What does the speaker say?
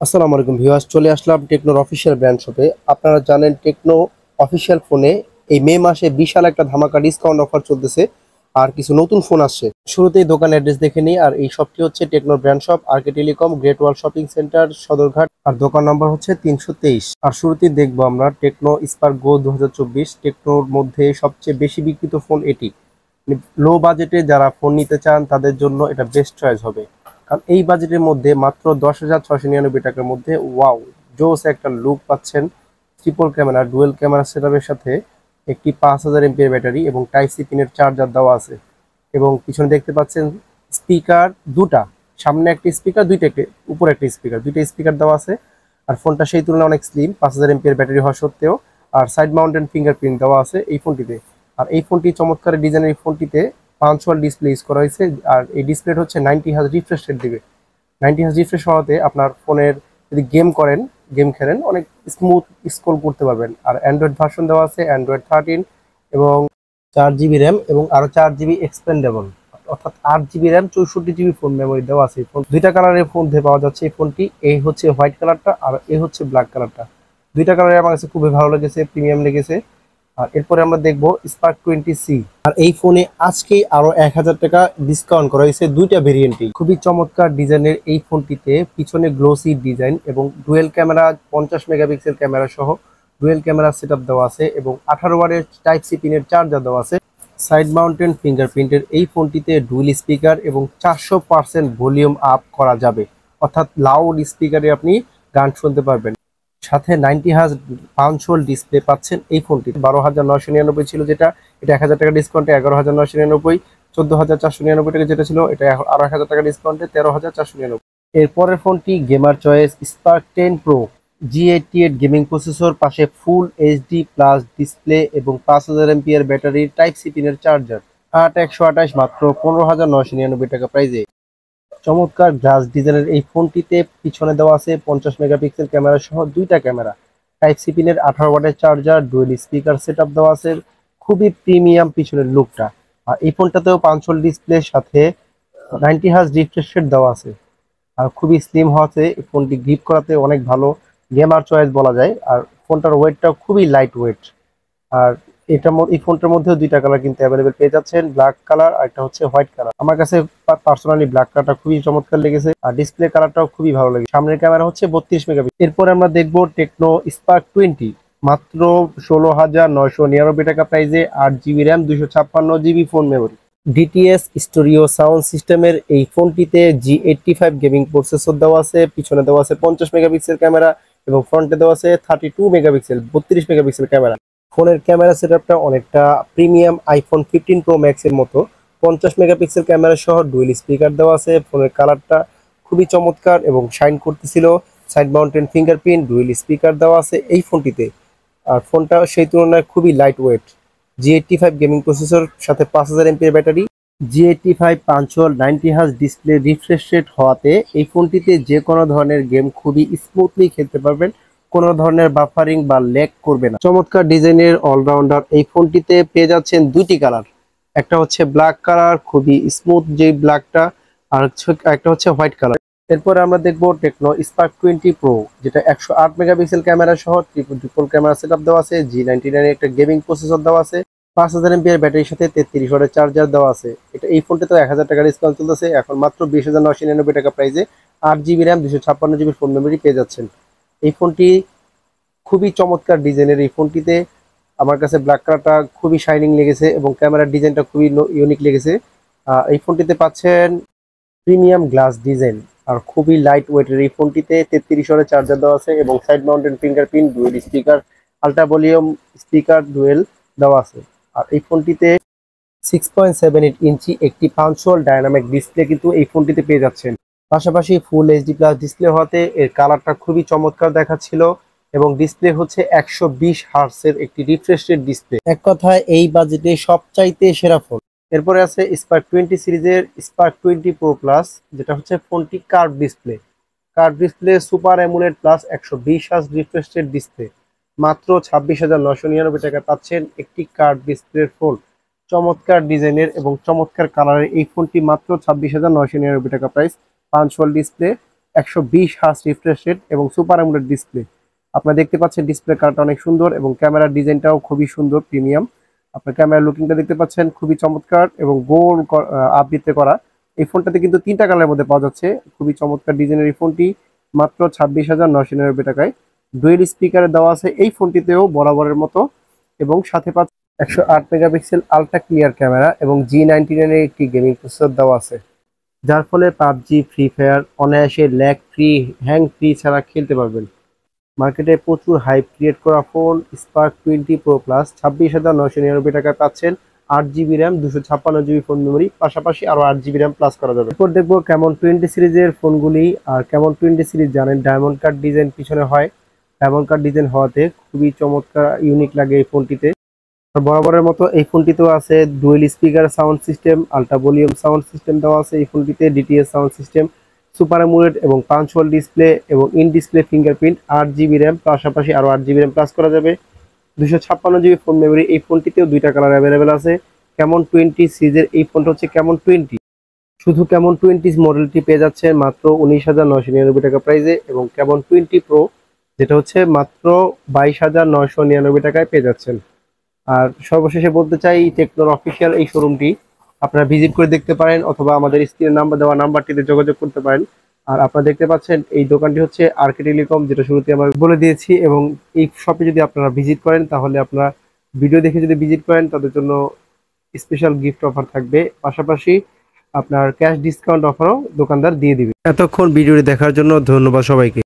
আসসালামু আলাইকুম ভিউয়ার্স, চলে আসলাম টেকনোর অফিসিয়াল ব্র্যান্ড শপে। আপনারা জানেন টেকনো অফিসিয়াল ফোনে এই মে মাসে বিশাল একটা ধামাকা ডিসকাউন্ট অফার চলতেছে আর কিছু নতুন ফোন আসছে। শুরুতেই দোকান অ্যাড্রেস দেখে নিই। আর এই শপটি হচ্ছে টেকনোর ব্র্যান্ড শপ, আরকে টেলিকম, গ্রেট ওয়াল শপিং সেন্টার, সদরঘাট। আর দোকান নম্বর হচ্ছে 323। আর শুরুতেই দেখবো আমরা টেকনো স্পার্ক গো 2024। টেকনোর মধ্যে সবচেয়ে বেশি বিক্রিত ফোন এটি। লো বাজেটে যারা ফোন নিতে চান তাদের জন্য এটা বেস্ট চয়েস হবে, কারণ এই বাজেটের মধ্যে মাত্র 10,699 টাকার মধ্যে ওয়াও জোস একটা লুক পাচ্ছেন। ট্রিপল ক্যামেরা, ডুয়েল ক্যামেরা সেটআপের সাথে একটি 5000 এমপিএর ব্যাটারি এবং টাইপ সি পিনের চার্জার দেওয়া আছে। এবং পিছনে দেখতে পাচ্ছেন স্পিকার দুটা, সামনে একটি স্পিকার, উপরে একটি স্পিকার, দুইটা স্পিকার দেওয়া আছে। আর ফোনটা সেই তুলনায় অনেক স্লিম, 5000 এমপিএর ব্যাটারি হওয়া সত্ত্বেও। আর সাইড মাউন্টেন ফিঙ্গারপ্রিন্ট দেওয়া আছে এই ফোনটিতে। আর এই ফোনটি চমৎকার ডিজাইনের, এই ফোনটিতে পাঞ্চুয়াল ডিসপ্লে ইউজ করা হয়েছে। আর এই ডিসপ্লেটা হচ্ছে 90 হার্জ রিফ্রেশ রেট দিবে। 90 হার্জ রিফ্রেশ হওয়াতে আপনার ফোনের যদি গেম খেলেন অনেক স্মুথ স্ক্রল করতে পারবেন। আর অ্যান্ড্রয়েড ভার্সন দেওয়া আছে অ্যান্ড্রয়েড 13 এবং 4 জিবি র্যাম এবং আরো 4 জিবি এক্সপেন্ডেবল, অর্থাৎ 8 GB RAM, 64 GB phone memory দেওয়া আছে। ফোন দুইটা কালারের মধ্যে পাওয়া যাচ্ছে এই ফোনটি। এই হচ্ছে হোয়াইট কালারটা আর এই হচ্ছে ব্ল্যাক কালারটা। দুইটা কালারে আমার কাছে খুবই ভালো লেগেছে, প্রিমিয়াম লেগেছে। আর এরপরে আমরা দেখবো স্পার্ক 20C। আর এই ফোনে আজকে আরো 1000 টাকা ডিসকাউন্ট করা হয়েছে দুইটা ভেরিয়েন্টই। খুবই চমৎকার ডিজাইনের এই ফোনটিতে পিছনে গ্লোসি ডিজাইন এবং ডুয়েল ক্যামেরা, 50 মেগাপিক্সেল ক্যামেরা সহ ডুয়েল ক্যামেরা সেটআপ দেওয়া আছে এবং 18 ওয়াটের টাইপ সি পিনের চার্জার দেওয়া আছে। সাইড মাউন্টেন ফিঙ্গারপ্রিন্টের এই ফোনটিতে ডুয়েল স্পিকার এবং 400% ভলিউম আপ করা যাবে, অর্থাৎ লাউড স্পিকারে আপনি গান শুনতে পারবেন। সাথে 90 হার্জ পাঞ্চ হোল ডিসপ্লে পাচ্ছেন এই ফোনটি। 12,999 ছিল যেটা, এটা 1000 টাকা ডিসকাউন্টে 11,999। 14,499 টাকা যেটা ছিল, এটা আরো 1000 টাকা ডিসকাউন্টে 13,499। এরপরের ফোনটি gamer choice spark 10 pro. G88 gaming processor, পাশে ফুল এইচডি প্লাস ডিসপ্লে এবং 5000 এমপিএর ব্যাটারি, টাইপ সি পিনের চার্জার। 8128 মাত্র 15,999 টাকা প্রাইজে। চমৎকার গ্লাস ডিজাইনের এই ফোনটিতে পিছনে দেওয়া আছে 50 মেগাপিক্সেল ক্যামেরা সহ দুইটা ক্যামেরা, টাইপ সি পিনের 18 ওয়াটের চার্জার, ডুয়েল স্পিকার সেটআপ দেওয়া আছে। খুবই প্রিমিয়াম পিছনের লুকটা। আর এই ফোনটাতেও পাঞ্চল ডিসপ্লের সাথে 90 হার্জ রিফ্রেশ রেট দেওয়া আছে। আর খুবই স্লিম হওয়াতে এই ফোনটি গ্রিপ করাতে অনেক ভালো, গেমার চয়েস বলা যায়। আর ফোনটার ওয়েটটাও খুবই লাইট ওয়েট। আর এই ফোনটার মধ্যেও দুইটা কালার কিন্তু অ্যাভেলেবেল পেয়ে যাচ্ছেন, ব্ল্যাক কালার আর একটা হচ্ছে হোয়াইট কালার। আমার কাছে পার্সোনালি ব্ল্যাক কালারটা খুবই চমৎকার লেগেছে আর ডিসপ্লে কালারটাও খুবই ভালো লেগেছে। সামনের ক্যামেরা হচ্ছে 32 মেগাপিক্সেল। এরপরে আমরা দেখবো টেকনো স্পার্ক 20, মাত্র 16,999 টাকা প্রাইজে। 8 GB RAM, 256 GB phone memory, DTS stereo sound সিস্টেমের এই ফোনটিতে G85 গেমিং প্রসেসর দেওয়া আছে। পিছনে দেওয়া আছে 50 মেগাপিক্সেল ক্যামেরা এবং ফ্রন্টে দেওয়া আছে 32 মেগাপিক্সেল, 32 মেগাপিক্সেল ক্যামেরা। ফোনের ক্যামেরা সেটআপটা অনেকটা প্রিমিয়াম আইফোন 15 প্রো ম্যাক্স এর মতো। 50 মেগাপিক্সেল ক্যামেরা সহ ডুয়েল স্পিকার দেওয়া আছে। ফোনের কালারটা খুবই চমৎকার এবং শাইন করতেছিল। Side mountain fingerprint, dual speaker দেওয়া আছে এই ফোনটিতে। আর ফোনটা সেই তুলনায় খুবই light weight. G85 gaming processor, সাথে 5000 এমপিএর ব্যাটারি। G85 পাঞ্চুয়াল 90 হার্জ ডিসপ্লে রিফ্রেশ রেট হওয়াতে এই ফোনটিতে যে কোনো ধরনের গেম খুবই স্মুথলি খেলতে পারবেন, কোনো ধরনের বাফারিং বা ল্যাগ করবে না। চমৎকার ডিজাইনের অলরাউন্ডার এই ফোনটিতে পেয়ে যাচ্ছেন দুইটি কালার, একটা হচ্ছে ব্ল্যাক কালার, খুবই স্মুথ যে ব্ল্যাকটা, আর একটা হচ্ছে হোয়াইট কালার। এরপরে আমরা দেখবো টেকনো স্পার্ক 20 প্রো, যেটা 108 মেগাপিক্সেল ক্যামেরা সহ ট্রিপল ক্যামেরা সেটআপ দেওয়া আছে। G99 একটা গেমিং প্রসেসর দেওয়া আছে। 5000 এমপিএর ব্যাটারির সাথে 33 ওয়াটের চার্জার দেওয়া আছে। এই ফোনটাতে 1000 টাকা ডিসকাউন্ট চলতেছে এখন মাত্র 20,999 টাকা প্রাইসে। 8 GB RAM, 256 GB phone memory পেয়ে যাচ্ছেন। এই ফোনটি খুবই চমৎকার ডিজাইনের। এই ফোনটিতে আমার কাছে ব্ল্যাক কালারটা খুবই শাইনিং লেগেছে এবং ক্যামেরার ডিজাইনটা খুবই ইউনিক লেগেছে। এই ফোনটিতে পাচ্ছেন প্রিমিয়াম গ্লাস ডিজাইন আর খুবই লাইট ওয়েটের। এই ফোনটিতে 33 ওয়াটের চার্জার দেওয়া আছে এবং side mountain fingerprint, dual speaker, ultra volume speaker dual দেওয়া আছে। আর এই ফোনটিতে 6.78 ইঞ্চি একটি পাঞ্চুয়াল ডায়নামিক ডিসপ্লে কিন্তু এই ফোনটিতে পেয়ে যাচ্ছেন। পাশাপাশি ফুল এইচডি প্লাস ডিসপ্লে হওয়াতে এর কালারটা খুবই চমৎকার দেখাচ্ছিল এবং ডিসপ্লে হচ্ছে 120 হার্টসের একটি রিফ্রেশ রেট ডিসপ্লে। এক কথায় এই বাজেটে সবচাইতে সেরা ফোন। এরপরে আছে স্পার্ক 20 সিরিজের স্পার্ক 20 প্রো প্লাস, যেটা হচ্ছে ফোনটি curve display super AMOLED plus 120 hertz refresh rate display. মাত্র 26,999 টাকা পাচ্ছেন একটি কার্ভ ডিসপ্লের ফোন। চমৎকার ডিজাইনের এবং চমৎকার কালারের এই ফোনটি মাত্র 26,999 টাকা price. Punctual display, 120 hertz refresh rate এবং সুপার অ্যামোলেড ডিসপ্লে। আপনারা দেখতে পাচ্ছেন ডিসপ্লে কালারটা অনেক সুন্দর এবং ক্যামেরার ডিজাইনটাও খুবই সুন্দর, প্রিমিয়াম। আপনার ক্যামেরার লুকিংটা দেখতে পাচ্ছেন খুবই চমৎকার এবং গোল আবৃত্তি করা। এই ফোনটাতে কিন্তু 3টা কালারের মধ্যে পাওয়া যাচ্ছে। খুবই চমৎকার ডিজাইনের এই ফোনটি মাত্র 26,999 টাকায়। ডুয়েল স্পিকারে দেওয়া আছে এই ফোনটিতেও বরাবরের মতো, এবং সাথে পাচ্ছে 108 মেগাপিক্সেল আলট্রা ক্লিয়ার ক্যামেরা এবং G99 এর একটি গেমিং প্রসেসর দেওয়া আছে, যার ফলে পাবজি, ফ্রি ফায়ার অনায়াসে ল্যাগ ফ্রি, হ্যাং ফ্রি ছাড়া খেলতে পারবেন। মার্কেটে প্রচুর হাইপ ক্রিয়েট করা ফোন স্পার্ক 20 প্রো প্লাস 26,999 টাকায় পাচ্ছেন। 8 GB RAM, 256 GB phone memory, পাশাপাশি আরো 8 জিবি র্যাম প্লাস করা যাবে। এরপর দেখবো কেমন 20 সিরিজের ফোনগুলি। আর কেমন 20 সিরিজ জানেন ডায়মন্ড কাট ডিজাইন পিছনে হয়, ডায়মন্ড কাট ডিজাইন হওয়াতে খুবই চমৎকার ইউনিক লাগে এই ফোনটিতে। বরাবরের মতো এই ফোনটিতেও আছে dual speaker sound system, ultra volume sound system দেওয়া আছে এই ফোনটিতে, DTS sound system, super AMOLED এবং পাঞ্চ হোল ডিসপ্লে এবং in display fingerprint. 8 GB RAM, পাশাপাশি আরো 8 জিবি র্যাম প্লাস করা যাবে। 256 জিবি ফোন মেমোরি। এই ফোনটিতেও 2টা কালার অ্যাভেলেবেল আছে। কেমন 20 সিরিজের এই ফোনটা হচ্ছে কেমন 20। শুধু কেমন 20 মডেলটি পেয়ে যাচ্ছে মাত্র 19,999 টাকা প্রাইসে, এবং কেমন 20 প্রো যেটা হচ্ছে মাত্র 22,999 টাকায় পেয়ে যাচ্ছেন। আর সর্বশেষে বলতে চাই টেকনোর অফিসিয়াল এই শোরুমটি আপনারা ভিজিট করে দেখতে পারেন, অথবা আমাদের স্ক্রিনে নাম্বার দেওয়া নাম্বারটিতে যোগাযোগ করতে পারেন। আর আপনারা দেখতে পাচ্ছেন এই দোকানটি হচ্ছে আরকে টেলিকম, যেটা শুরুতে আমরা বলে দিয়েছি। এবং এই শপে যদি আপনারা ভিজিট করেন, তাহলে আপনারা ভিডিও দেখে যদি ভিজিট করেন তাদের জন্য স্পেশাল গিফট অফার থাকবে, পাশাপাশি আপনার ক্যাশ ডিসকাউন্ট অফারও দোকানদার দিয়ে দিবে। এতক্ষণ ভিডিওটি দেখার জন্য ধন্যবাদ সবাইকে।